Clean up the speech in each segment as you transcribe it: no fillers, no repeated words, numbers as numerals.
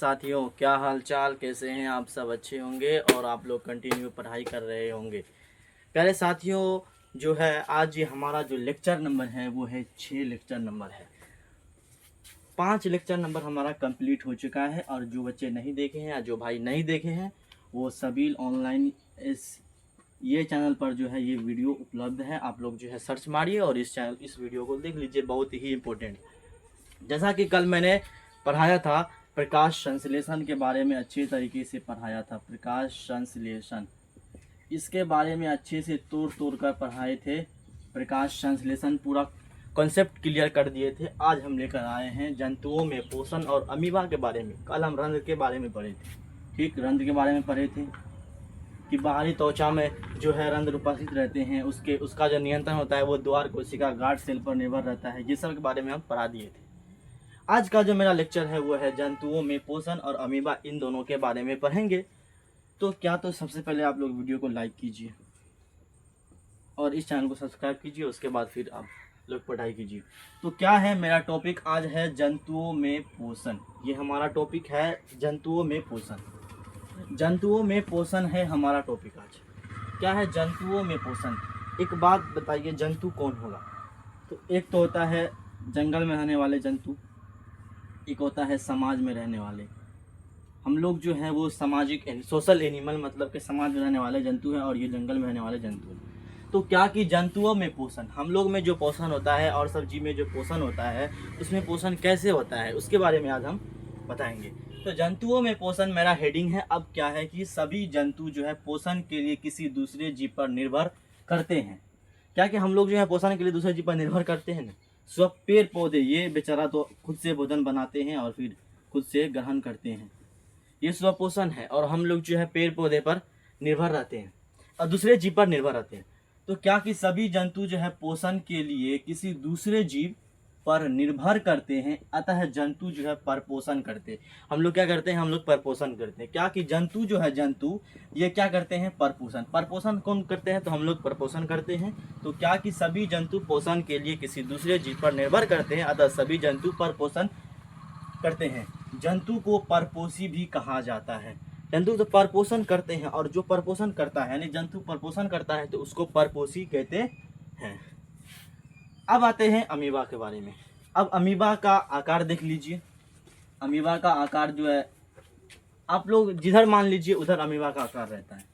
साथियों, क्या हाल चाल, कैसे हैं आप सब? अच्छे होंगे और आप लोग कंटिन्यू पढ़ाई कर रहे होंगे। प्यारे साथियों, जो है आज ये हमारा जो लेक्चर नंबर है वो है 6 लेक्चर नंबर है। 5 लेक्चर नंबर हमारा कंप्लीट हो चुका है और जो बच्चे नहीं देखे हैं या जो भाई नहीं देखे हैं वो सबील ऑनलाइन ये चैनल पर जो है ये वीडियो उपलब्ध है। आप लोग जो है सर्च मारिए और इस वीडियो को देख लीजिए, बहुत ही इम्पोर्टेंट। जैसा कि कल मैंने पढ़ाया था प्रकाश संश्लेषण के बारे में, अच्छे तरीके से पढ़ाया था। प्रकाश संश्लेषण इसके बारे में अच्छे से तोड़ कर पढ़ाए थे। प्रकाश संश्लेषण पूरा कॉन्सेप्ट क्लियर कर दिए थे। आज हम लेकर आए हैं जंतुओं में पोषण और अमीबा के बारे में। कल हम रंध्र के बारे में पढ़े थे, ठीक, रंध्र के बारे में पढ़े थे कि बाहरी त्वचा में जो है रंध्र उपस्थित रहते हैं, उसका जो नियंत्रण होता है वो द्वार कोशिका गार्ड सेल पर निर्भर रहता है। ये सब के बारे में हम पढ़ा दिए थे। आज का जो मेरा लेक्चर है वो है जंतुओं में पोषण और अमीबा, इन दोनों के बारे में पढ़ेंगे। तो सबसे पहले आप लोग वीडियो को लाइक कीजिए और इस चैनल को सब्सक्राइब कीजिए, उसके बाद फिर आप लोग पढ़ाई कीजिए। तो क्या है मेरा टॉपिक आज है जंतुओं में पोषण। ये हमारा टॉपिक है जंतुओं में पोषण। जंतुओं में पोषण है हमारा टॉपिक आज। क्या है जंतुओं में पोषण? एक बात बताइए, जंतु कौन होगा? तो एक तो होता है जंगल में रहने वाले जंतु, एक होता है समाज में रहने वाले। हम लोग जो है वो सामाजिक सोशल एनिमल, मतलब कि समाज में रहने वाले जंतु हैं और ये जंगल में रहने वाले जंतु हैं। तो क्या कि जंतुओं में पोषण, हम लोग में जो पोषण होता है और सब जीव में जो पोषण होता है उसमें पोषण कैसे होता है उसके बारे में आज हम बताएंगे। तो जंतुओं में पोषण मेरा हेडिंग है। अब क्या है कि सभी जंतु जो है पोषण के लिए किसी दूसरे जीव पर निर्भर करते हैं। क्या कि हम लोग जो है पोषण के लिए दूसरे जीव पर निर्भर करते हैं ना। सब पेड़ पौधे, ये बेचारा तो खुद से भोजन बनाते हैं और फिर खुद से ग्रहण करते हैं, ये स्वपोषण है। और हम लोग जो है पेड़ पौधे पर निर्भर रहते हैं और दूसरे जीव पर निर्भर रहते हैं। तो क्या कि सभी जंतु जो है पोषण के लिए किसी दूसरे जीव पर निर्भर करते हैं, अतः जंतु जो है परपोषण करते हैं। हम लोग क्या करते हैं? हम लोग परपोषण करते हैं। क्या कि जंतु जो है जंतु ये क्या करते हैं? परपोषण। परपोषण कौन करते हैं? तो हम लोग परपोषण करते हैं। तो क्या कि सभी जंतु पोषण के लिए किसी दूसरे जीव पर निर्भर करते हैं, अतः सभी जंतु परपोषण करते हैं। जंतु को परपोषी भी कहा जाता है। जंतु तो परपोषण करते हैं और जो परपोषण करता है यानी जंतु परपोषण करता है तो उसको परपोषी कहते हैं। अब आते हैं अमीबा के बारे में। अब अमीबा का आकार देख लीजिए। अमीबा का आकार जो है आप लोग जिधर मान लीजिए उधर अमीबा का आकार रहता है।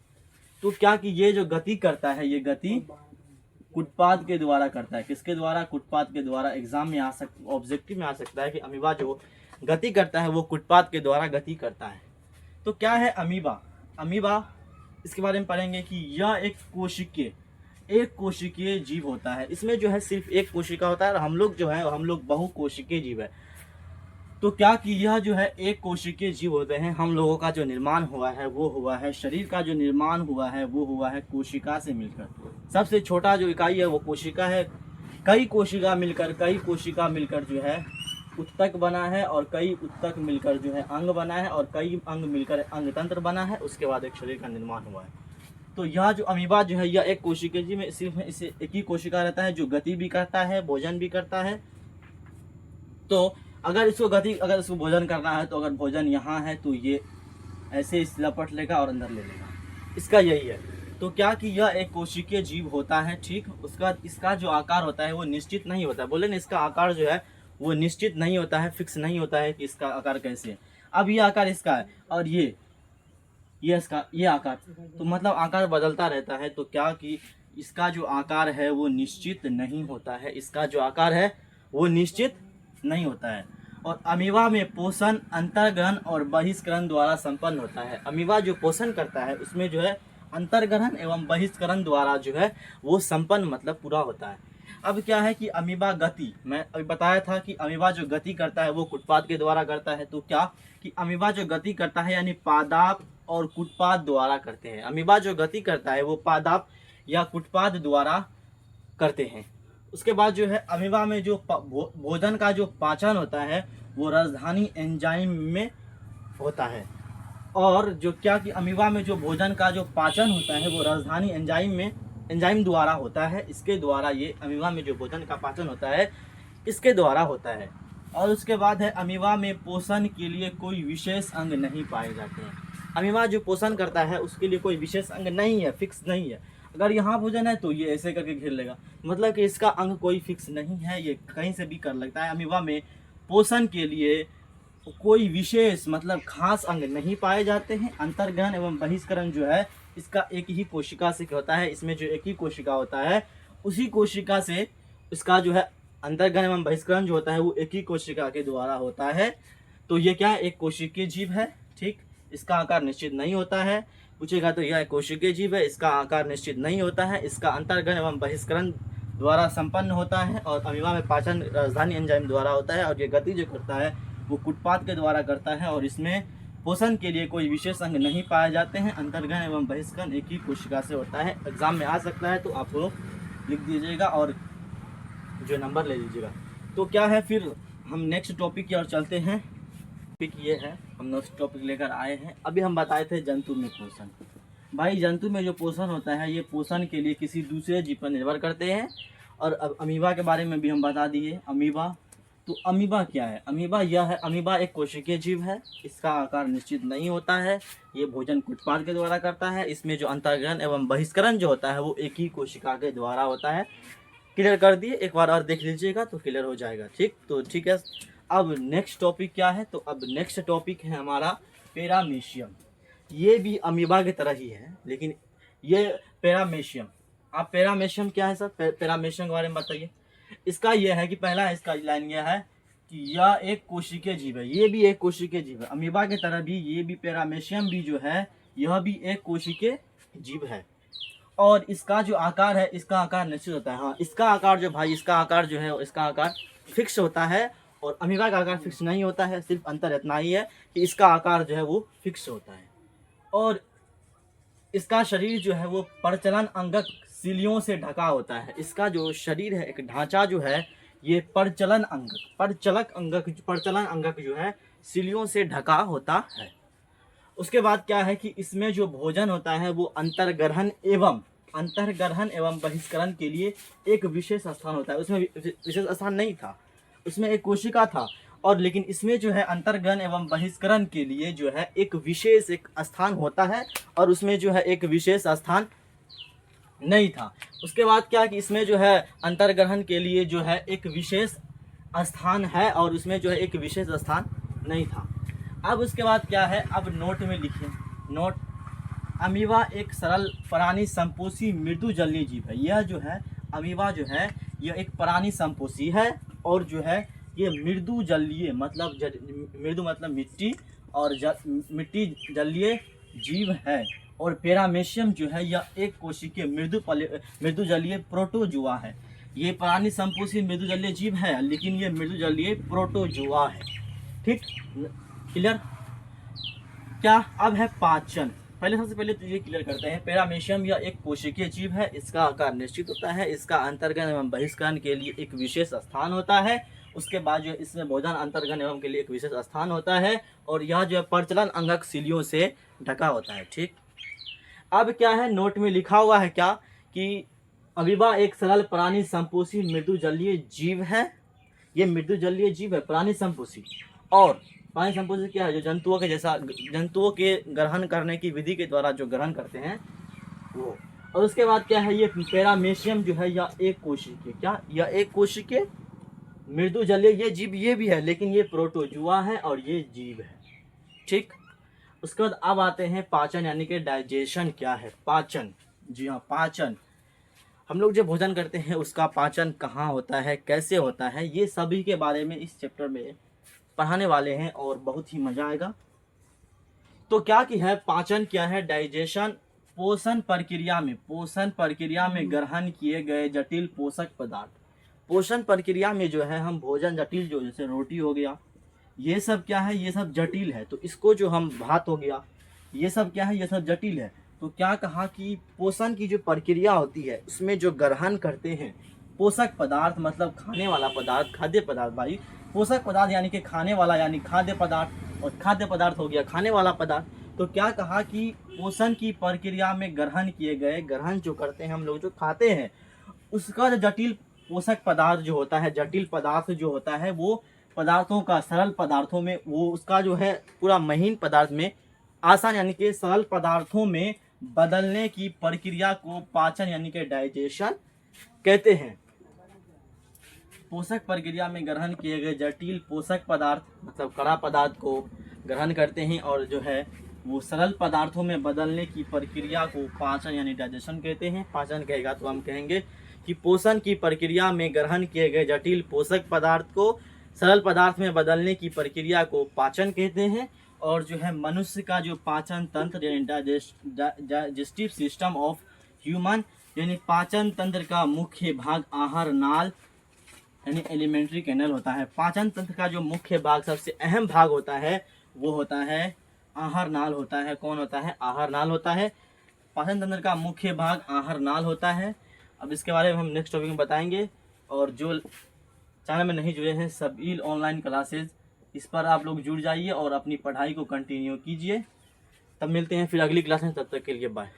तो क्या कि ये जो गति करता है ये गति कुटपाद के द्वारा करता है। किसके द्वारा? कुटपाद के द्वारा। एग्जाम में आ सकता, ऑब्जेक्टिव में आ सकता है कि अमीबा जो गति करता है वो कुटपाद के द्वारा गति करता है। तो क्या है अमीबा? अमीबा इसके बारे में पढ़ेंगे कि यह एक कोशिकीय जीव होता है। इसमें जो है सिर्फ एक कोशिका होता है और हम लोग जो है हम लोग बहुकोशिकीय जीव है। तो क्या कि यह जो है एक कोशिकीय जीव होते हैं। हम लोगों का जो निर्माण हुआ है वो हुआ है, शरीर का जो निर्माण हुआ है वो हुआ है कोशिका से मिलकर। सबसे छोटा जो इकाई है वो कोशिका है। कई कोशिका मिलकर जो है उत्तक बना है और कई उत्तक मिलकर जो है अंग बना है और कई अंग मिलकर अंग तंत्र बना है। उसके बाद एक शरीर का निर्माण हुआ है। तो यह जो अमीबा जो है यह एक कोशिकीय जीव में सिर्फ इसे एक ही कोशिका रहता है जो गति भी करता है, भोजन भी करता है। तो अगर इसको भोजन करना है तो अगर भोजन यहाँ है तो ये ऐसे इस लपट लेगा और अंदर ले लेगा। इसका यही है। तो क्या कि यह एक कोशिकीय जीव होता है, ठीक। इसका जो आकार होता है वो निश्चित नहीं होता है। बोले ना, इसका आकार जो है वो निश्चित नहीं होता है, फिक्स नहीं होता है कि इसका आकार कैसे है। अब ये आकार इसका है और ये आकार, तो मतलब आकार बदलता रहता है। तो क्या कि इसका जो आकार है वो निश्चित नहीं होता है। इसका जो आकार है वो निश्चित नहीं होता है। और अमीबा में पोषण अंतर्ग्रहण और बहिष्करण द्वारा संपन्न होता है। अमीबा जो पोषण करता है उसमें जो है अंतर्ग्रहण एवं बहिष्करण द्वारा जो है वो संपन्न, मतलब पूरा होता है। अब क्या है कि अमीबा गति, मैं अभी बताया था कि अमीबा जो गति करता है वो कुटपाद के द्वारा करता है। तो क्या कि अमीबा जो गति करता है यानी पादाप और कुटपाद द्वारा करते हैं। अमीबा जो गति करता है वो पादाप या कुटपाद द्वारा करते हैं। उसके बाद जो है अमीबा में जो भोजन का जो पाचन होता है वो राजधानी एंजाइम में होता है। और जो क्या कि अमीबा में जो भोजन का जो पाचन होता है वो राजधानी एंजाइम द्वारा होता है। इसके द्वारा ये अमीबा में जो भोजन का पाचन होता है इसके द्वारा होता है। और उसके बाद है अमीबा में पोषण के लिए कोई विशेष अंग नहीं पाए जाते हैं। अमीबा जो पोषण करता है उसके लिए कोई विशेष अंग नहीं है, फिक्स नहीं है। अगर यहाँ भोजन है तो ये ऐसे करके घेर लेगा, मतलब कि इसका अंग कोई फिक्स नहीं है, ये कहीं से भी कर लगता है। अमीबा में पोषण के लिए कोई विशेष मतलब खास अंग नहीं पाए जाते हैं। अंतर्ग्रहण एवं बहिष्करण जो है इसका एक ही कोशिका से होता है। इसमें जो एक ही कोशिका होता है उसी कोशिका से इसका जो है अंतर्ग्रहण एवं बहिष्करण जो होता है वो एक ही कोशिका के द्वारा होता है। तो ये क्या है, एक कोशिकीय जीव है। ठीक, इसका आकार निश्चित नहीं होता है। पूछेगा तो यह कोशिकीय जीव है, इसका आकार निश्चित नहीं होता है, इसका अंतर्ग्रहण एवं बहिष्करण द्वारा संपन्न होता है और अमीबा में पाचन राजधानी एंजाइम द्वारा होता है। और ये गति जो करता है वो कुटपाद के द्वारा करता है। और इसमें पोषण के लिए कोई विशेष अंग नहीं पाए जाते हैं। अंतर्ग्रहण एवं बहिष्करण एक ही कोशिका से होता है। एग्जाम में आ सकता है तो आप लोग लिख दीजिएगा और जो नंबर ले लीजिएगा। तो क्या है, फिर हम नेक्स्ट टॉपिक की ओर चलते हैं। टॉपिक ये है, हम नेक्स्ट टॉपिक लेकर आए हैं। अभी हम बताए थे जंतु में पोषण। भाई जंतु में जो पोषण होता है ये पोषण के लिए किसी दूसरे जीव पर निर्भर करते हैं। और अब अमीबा के बारे में भी हम बता दिए। अमीबा, तो अमीबा क्या है, अमीबा यह है, अमीबा एक कोशिकीय जीव है। इसका आकार निश्चित नहीं होता है, ये भोजन कुटपाद के द्वारा करता है। इसमें जो अंतर्ग्रहण एवं बहिष्करण जो होता है वो एक ही कोशिका के द्वारा होता है। क्लियर कर दिए, एक बार और देख लीजिएगा तो क्लियर हो जाएगा। ठीक, तो ठीक है। अब नेक्स्ट टॉपिक क्या है, तो अब नेक्स्ट टॉपिक है हमारा पैरामीशियम। ये भी अमीबा की तरह ही है, लेकिन ये पैरामीशियम, आप पैरामीशियम क्या है सर, पैरामीशियम के बारे में बताइए। इसका यह है कि पहला इसका लाइन यह है कि यह एक कोशिकीय जीव है। ये भी एक कोशिकीय जीव है, अमीबा की तरह भी ये भी पैरामीशियम भी जो है यह भी एक कोशिकीय जीव है। और इसका जो आकार है, इसका आकार निश्चित होता है। हाँ, इसका आकार जो भाई, इसका आकार जो है इसका आकार फिक्स होता है और अमीबा का आकार फिक्स नहीं होता है। सिर्फ अंतर इतना ही है कि इसका आकार जो है वो फिक्स होता है। और इसका शरीर जो है वो प्रचलन अंगक सिलियों से ढका होता है। इसका जो शरीर है, एक ढांचा जो है ये प्रचलन अंगक जो है सिलियों से ढका होता है। उसके बाद क्या है कि इसमें जो भोजन होता है वो अंतर्ग्रहण एवं बहिष्करण के लिए एक विशेष स्थान होता है। उसमें विशेष स्थान नहीं था, उसमें एक कोशिका था। और लेकिन इसमें जो है अंतर्ग्रहण एवं बहिष्करण के लिए जो है एक विशेष एक स्थान होता है और उसमें जो है एक विशेष स्थान नहीं था। उसके बाद क्या कि इसमें जो है अंतर्ग्रहण के लिए जो है एक विशेष स्थान है और उसमें जो है एक विशेष स्थान नहीं था। अब उसके बाद क्या है, अब नोट में लिखिए। नोट, अमीबा एक सरल प्राणी संपोषी मृदु जलीय जीव है। यह जो है अमीबा जो है यह एक प्राणी संपोषी है और जो है ये मृदु जलीय मतलब मृदु मतलब मिट्टी और मिट्टी जलीय जीव है। और पैरामीशियम जो है यह एक कोशिकीय मृदु जलीय प्रोटोजुआ है। ये प्राणी संपोषी मृदु जलीय जीव है लेकिन ये मृदु जलीय प्रोटोजुआ है। ठीक, क्लियर। क्या अब है पाचन। पहले सबसे पहले तो ये क्लियर करते हैं, पैरामीशियम यह एक कोशिकीय जीव है। इसका आकार निश्चित होता है, इसका अंतर्ग्रहण एवं बहिष्करण के लिए एक विशेष स्थान होता है। उसके बाद जो इसमें भोजन अंतर्ग्रहण एवं के लिए एक विशेष स्थान होता है और यह जो है प्रचलन अंगक सिलियों से ढका होता है। ठीक, अब क्या है, नोट में लिखा हुआ है क्या कि अमीबा एक सरल प्राणी संपोषी मृदु जलीय जीव है। ये मृदु जलीय जीव है, प्राणी संपोषी। और प्राणी संपोषी क्या है, जो जंतुओं के जैसा, जंतुओं के ग्रहण करने की विधि के द्वारा जो ग्रहण करते हैं वो। और उसके बाद क्या है, ये पैरामीशियम जो है यह एक कोशिकीय, क्या यह एक कोशिकीय मृदु जलीय ये जीव ये भी है, लेकिन ये प्रोटोजुआ है और ये जीव है। ठीक, उसके बाद अब आते हैं पाचन, यानी कि डाइजेशन क्या है। पाचन, जी हाँ, पाचन, हम लोग जो भोजन करते हैं उसका पाचन कहाँ होता है, कैसे होता है, ये सभी के बारे में इस चैप्टर में पढ़ाने वाले हैं और बहुत ही मजा आएगा। तो क्या की है, पाचन क्या है, डाइजेशन पोषण प्रक्रिया में ग्रहण किए गए जटिल पोषक पदार्थ। पोषण प्रक्रिया में जो है हम भोजन जटिल, जो जैसे रोटी हो गया, ये सब क्या है, ये सब जटिल है। तो इसको जो हम भात हो गया, ये सब क्या है, ये सब जटिल है। तो क्या कहा कि पोषण की जो प्रक्रिया होती है उसमें जो ग्रहण करते हैं पोषक पदार्थ, मतलब खाने वाला पदार्थ, खाद्य पदार्थ। भाई पोषक पदार्थ यानी कि खाने वाला, यानी खाद्य पदार्थ, और खाद्य पदार्थ हो गया खाने वाला पदार्थ। तो क्या कहा कि पोषण की प्रक्रिया में ग्रहण किए गए, ग्रहण जो करते हैं हम लोग जो खाते हैं उसका जो जटिल पोषक पदार्थ जो होता है, जटिल पदार्थ जो होता है वो पदार्थों का सरल पदार्थों में, वो उसका जो है पूरा महीन पदार्थ में आसान यानी कि सरल पदार्थों में बदलने की प्रक्रिया को पाचन यानी कि डाइजेशन कहते हैं। पोषक प्रक्रिया में ग्रहण किए गए जटिल पोषक पदार्थ मतलब कड़ा पदार्थ को ग्रहण करते हैं और जो है वो सरल पदार्थों में बदलने की प्रक्रिया को पाचन यानी डाइजेशन कहते हैं। पाचन कहेगा तो हम कहेंगे कि पोषण की प्रक्रिया में ग्रहण किए गए जटिल पोषक पदार्थ को सरल पदार्थ में बदलने की प्रक्रिया को पाचन कहते हैं। और जो है मनुष्य का जो पाचन तंत्र यानी डाइजेस्टिव सिस्टम ऑफ ह्यूमन यानी पाचन तंत्र का मुख्य भाग आहार नाल यानी एलिमेंट्री कैनल होता है। पाचन तंत्र का जो मुख्य भाग सबसे अहम भाग होता है वो होता है आहार नाल होता है। कौन होता है? आहार नाल होता है। पाचन तंत्र का मुख्य भाग आहार नाल होता है। अब इसके बारे में हम नेक्स्ट टॉपिक में बताएंगे। और जो चैनल में नहीं जुड़े हैं सभी ऑनलाइन क्लासेस इस पर आप लोग जुड़ जाइए और अपनी पढ़ाई को कंटिन्यू कीजिए। तब मिलते हैं फिर अगली क्लास में, तब तक के लिए बाय।